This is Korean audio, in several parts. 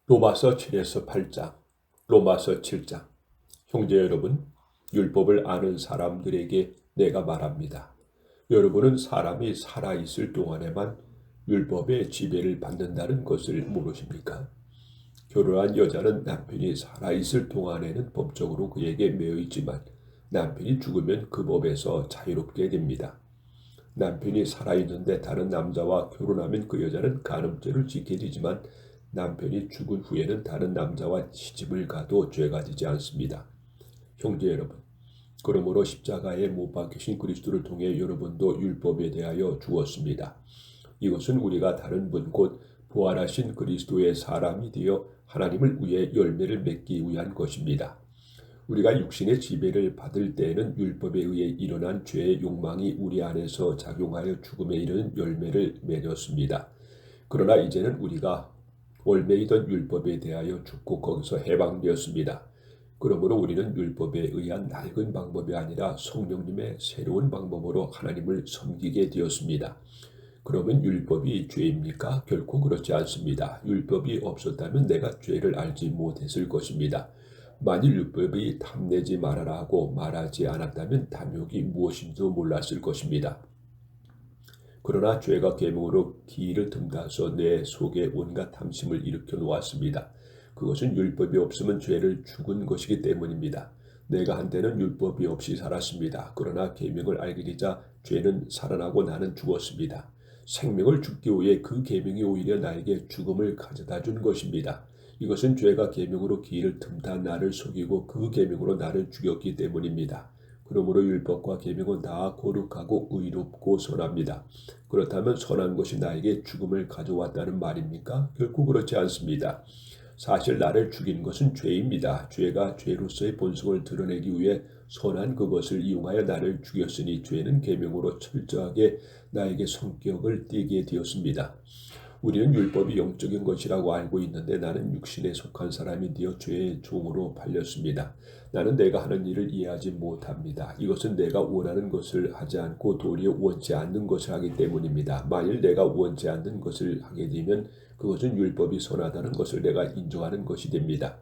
로마서 7에서 8장, 로마서 7장. 형제 여러분, 율법을 아는 사람들에게 내가 말합니다. 여러분은 사람이 살아있을 동안에만 율법의 지배를 받는다는 것을 모르십니까? 결혼한 여자는 남편이 살아있을 동안에는 법적으로 그에게 매여 있지만 남편이 죽으면 그 법에서 자유롭게 됩니다. 남편이 살아있는데 다른 남자와 결혼하면 그 여자는 간음죄를 지게 되지만 남편이 죽은 후에는 다른 남자와 시집을 가도 죄가 되지 않습니다. 형제 여러분, 그러므로 십자가에 못 박히신 그리스도를 통해 여러분도 율법에 대하여 죽었습니다. 이것은 우리가 다른 분 곧 부활하신 그리스도의 사람이 되어 하나님을 위해 열매를 맺기 위한 것입니다. 우리가 육신의 지배를 받을 때에는 율법에 의해 일어난 죄의 욕망이 우리 안에서 작용하여 죽음에 이르는 열매를 맺었습니다. 그러나 이제는 우리가 올매이던 율법에 대하여 죽고 거기서 해방되었습니다. 그러므로 우리는 율법에 의한 낡은 방법이 아니라 성령님의 새로운 방법으로 하나님을 섬기게 되었습니다. 그러면 율법이 죄입니까? 결코 그렇지 않습니다. 율법이 없었다면 내가 죄를 알지 못했을 것입니다. 만일 율법이 탐내지 말아라 하고 말하지 않았다면 탐욕이 무엇인지도 몰랐을 것입니다. 그러나 죄가 계명으로 기일을 틈타서 내 속에 온갖 탐심을 일으켜 놓았습니다. 그것은 율법이 없으면 죄를 죽은 것이기 때문입니다. 내가 한때는 율법이 없이 살았습니다. 그러나 계명을 알게 되자 죄는 살아나고 나는 죽었습니다. 생명을 죽기 위해 그 계명이 오히려 나에게 죽음을 가져다 준 것입니다. 이것은 죄가 계명으로 기일을 틈타 나를 속이고 그 계명으로 나를 죽였기 때문입니다. 그러므로 율법과 계명은 다 거룩하고 의롭고 선합니다. 그렇다면 선한 것이 나에게 죽음을 가져왔다는 말입니까? 결코 그렇지 않습니다. 사실 나를 죽인 것은 죄입니다. 죄가 죄로서의 본성을 드러내기 위해 선한 그것을 이용하여 나를 죽였으니 죄는 계명으로 철저하게 나에게 성격을 띠게 되었습니다. 우리는 율법이 영적인 것이라고 알고 있는데 나는 육신에 속한 사람이 되어 죄의 종으로 팔렸습니다. 나는 내가 하는 일을 이해하지 못합니다. 이것은 내가 원하는 것을 하지 않고 도리어 원치 않는 것을 하기 때문입니다. 만일 내가 원치 않는 것을 하게 되면 그것은 율법이 선하다는 것을 내가 인정하는 것이 됩니다.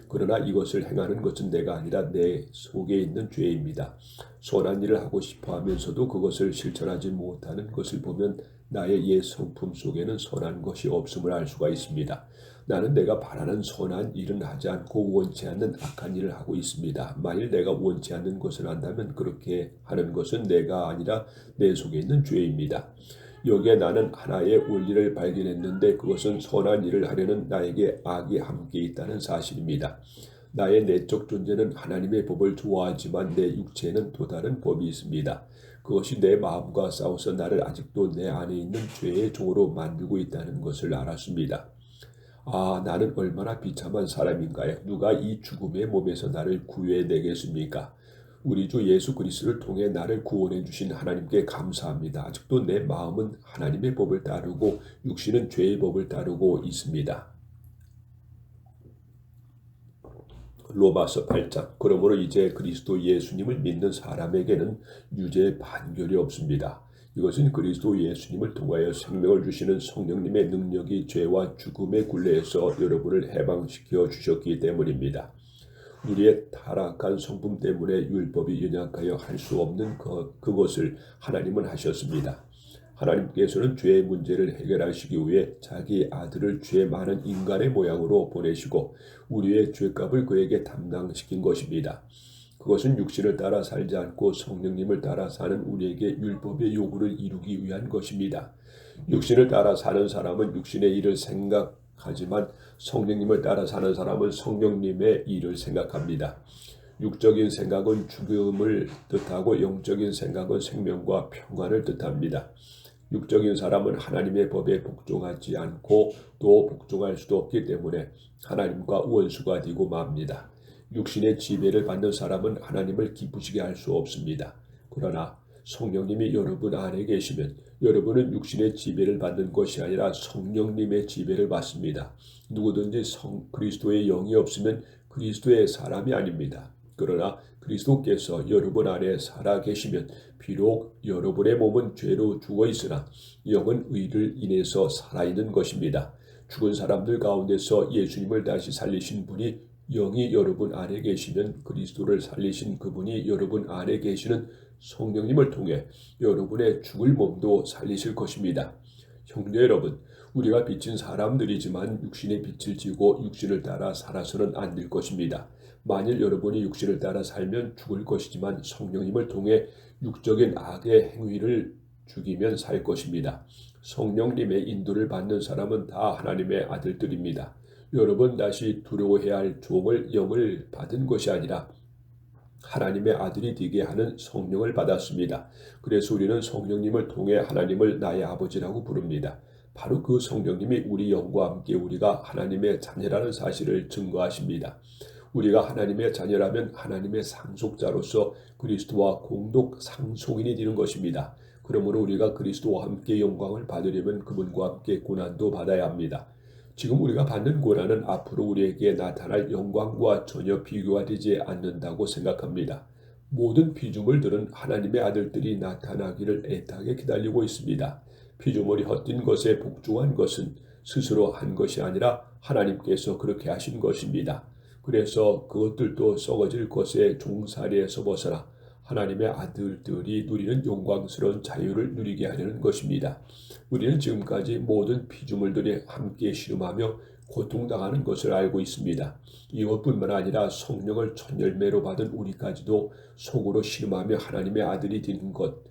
그러나 이것을 행하는 것은 내가 아니라 내 속에 있는 죄입니다. 선한 일을 하고 싶어 하면서도 그것을 실천하지 못하는 것을 보면 나의 옛 성품 속에는 선한 것이 없음을 알 수가 있습니다. 나는 내가 바라는 선한 일은 하지 않고 원치 않는 악한 일을 하고 있습니다. 만일 내가 원치 않는 것을 한다면 그렇게 하는 것은 내가 아니라 내 속에 있는 죄입니다. 여기에 나는 하나의 원리를 발견했는데 그것은 선한 일을 하려는 나에게 악이 함께 있다는 사실입니다. 나의 내적 존재는 하나님의 법을 좋아하지만 내 육체에는 또 다른 법이 있습니다. 그것이 내 마음과 싸워서 나를 아직도 내 안에 있는 죄의 종으로 만들고 있다는 것을 알았습니다. 나는 얼마나 비참한 사람인가요? 누가 이 죽음의 몸에서 나를 구해내겠습니까? 우리 주 예수 그리스도를 통해 나를 구원해 주신 하나님께 감사합니다. 아직도 내 마음은 하나님의 법을 따르고 육신은 죄의 법을 따르고 있습니다. 로마서 8장. 그러므로 이제 그리스도 예수님을 믿는 사람에게는 유죄 판결이 없습니다. 이것은 그리스도 예수님을 통하여 생명을 주시는 성령님의 능력이 죄와 죽음의 굴레에서 여러분을 해방시켜 주셨기 때문입니다. 우리의 타락한 성품 때문에 율법이 연약하여 할 수 없는 그것을 하나님은 하셨습니다. 하나님께서는 죄의 문제를 해결하시기 위해 자기 아들을 죄 많은 인간의 모양으로 보내시고 우리의 죄값을 그에게 담당시킨 것입니다. 그것은 육신을 따라 살지 않고 성령님을 따라 사는 우리에게 율법의 요구를 이루기 위한 것입니다. 육신을 따라 사는 사람은 육신의 일을 생각하지만 성령님을 따라 사는 사람은 성령님의 일을 생각합니다. 육적인 생각은 죽음을 뜻하고 영적인 생각은 생명과 평안을 뜻합니다. 육적인 사람은 하나님의 법에 복종하지 않고 또 복종할 수도 없기 때문에 하나님과 원수가 되고 맙니다. 육신의 지배를 받는 사람은 하나님을 기쁘시게 할 수 없습니다. 그러나 성령님이 여러분 안에 계시면 여러분은 육신의 지배를 받는 것이 아니라 성령님의 지배를 받습니다. 누구든지 그리스도의 영이 없으면 그리스도의 사람이 아닙니다. 그러나 그리스도께서 여러분 안에 살아 계시면 비록 여러분의 몸은 죄로 죽어 있으나 영은 의를 인해서 살아있는 것입니다. 죽은 사람들 가운데서 예수님을 다시 살리신 분이 영이 여러분 안에 계시면 그리스도를 살리신 그분이 여러분 안에 계시는 성령님을 통해 여러분의 죽을 몸도 살리실 것입니다. 형제 여러분, 우리가 빚진 사람들이지만 육신의 빚을 지고 육신을 따라 살아서는 안 될 것입니다. 만일 여러분이 육신을 따라 살면 죽을 것이지만 성령님을 통해 육적인 악의 행위를 죽이면 살 것입니다. 성령님의 인도를 받는 사람은 다 하나님의 아들들입니다. 여러분 다시 두려워해야 할 종을 영을 받은 것이 아니라 하나님의 아들이 되게 하는 성령을 받았습니다. 그래서 우리는 성령님을 통해 하나님을 나의 아버지라고 부릅니다. 바로 그 성령님이 우리 영과 함께 우리가 하나님의 자녀라는 사실을 증거하십니다. 우리가 하나님의 자녀라면 하나님의 상속자로서 그리스도와 공동 상속인이 되는 것입니다. 그러므로 우리가 그리스도와 함께 영광을 받으려면 그분과 함께 고난도 받아야 합니다. 지금 우리가 받는 고난은 앞으로 우리에게 나타날 영광과 전혀 비교가 되지 않는다고 생각합니다. 모든 피조물들은 하나님의 아들들이 나타나기를 애타게 기다리고 있습니다. 피조물이 헛된 것에 복종한 것은 스스로 한 것이 아니라 하나님께서 그렇게 하신 것입니다. 그래서 그것들도 썩어질 것에 종살이에서 벗어나 하나님의 아들들이 누리는 영광스러운 자유를 누리게 하려는 것입니다. 우리는 지금까지 모든 피조물들이 함께 씨름하며 고통당하는 것을 알고 있습니다. 이것뿐만 아니라 성령을 첫 열매로 받은 우리까지도 속으로 씨름하며 하나님의 아들이 되는 것,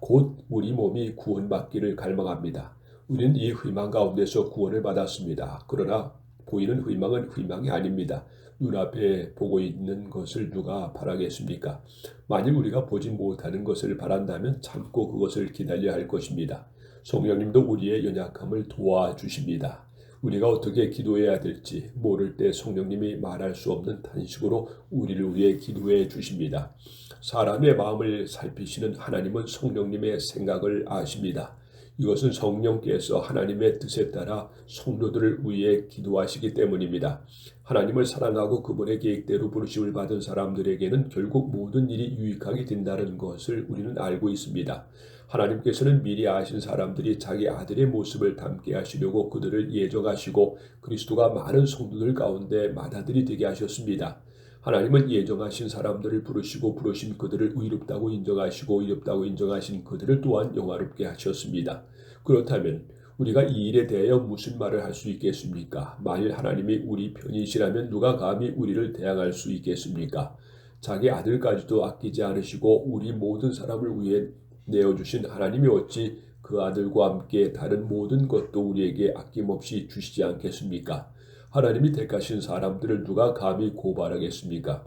곧 우리 몸이 구원받기를 갈망합니다. 우리는 이 희망 가운데서 구원을 받았습니다. 그러나 보이는 희망은 희망이 아닙니다. 눈앞에 보고 있는 것을 누가 바라겠습니까? 만일 우리가 보지 못하는 것을 바란다면 참고 그것을 기다려야 할 것입니다. 성령님도 우리의 연약함을 도와주십니다. 우리가 어떻게 기도해야 될지 모를 때 성령님이 말할 수 없는 탄식으로 우리를 위해 기도해 주십니다. 사람의 마음을 살피시는 하나님은 성령님의 생각을 아십니다. 이것은 성령께서 하나님의 뜻에 따라 성도들을 위해 기도하시기 때문입니다. 하나님을 사랑하고 그분의 계획대로 부르심을 받은 사람들에게는 결국 모든 일이 유익하게 된다는 것을 우리는 알고 있습니다. 하나님께서는 미리 아신 사람들이 자기 아들의 모습을 닮게 하시려고 그들을 예정하시고 그리스도가 많은 성도들 가운데 맏아들이 되게 하셨습니다. 하나님은 예정하신 사람들을 부르시고 부르신 그들을 의롭다고 인정하시고 의롭다고 인정하신 그들을 또한 영화롭게 하셨습니다. 그렇다면 우리가 이 일에 대하여 무슨 말을 할 수 있겠습니까? 만일 하나님이 우리 편이시라면 누가 감히 우리를 대항할 수 있겠습니까? 자기 아들까지도 아끼지 않으시고 우리 모든 사람을 위해 내어주신 하나님이 어찌 그 아들과 함께 다른 모든 것도 우리에게 아낌없이 주시지 않겠습니까? 하나님이 택하신 사람들을 누가 감히 고발하겠습니까?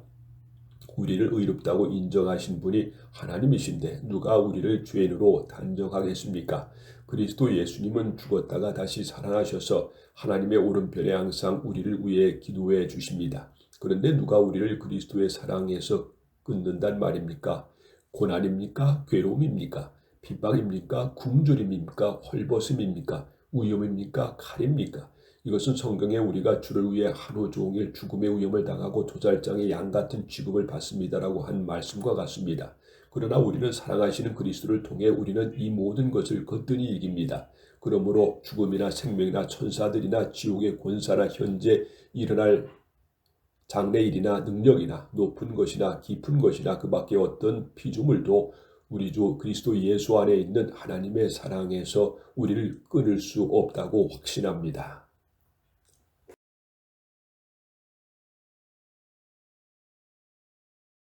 우리를 의롭다고 인정하신 분이 하나님이신데 누가 우리를 죄인으로 단정하겠습니까? 그리스도 예수님은 죽었다가 다시 살아나셔서 하나님의 오른편에 항상 우리를 위해 기도해 주십니다. 그런데 누가 우리를 그리스도의 사랑에서 끊는단 말입니까? 고난입니까? 괴로움입니까? 핍박입니까? 굶주림입니까? 헐벗음입니까? 위험입니까? 칼입니까? 이것은 성경에 우리가 주를 위해 하루 종일 죽음의 위험을 당하고 도살장의 양 같은 취급을 받습니다라고 한 말씀과 같습니다. 그러나 우리는 사랑하시는 그리스도를 통해 우리는 이 모든 것을 거뜬히 이깁니다. 그러므로 죽음이나 생명이나 천사들이나 지옥의 권사나 현재 일어날 장래일이나 능력이나 높은 것이나 깊은 것이나 그 밖에 어떤 피조물도 우리 주 그리스도 예수 안에 있는 하나님의 사랑에서 우리를 끊을 수 없다고 확신합니다.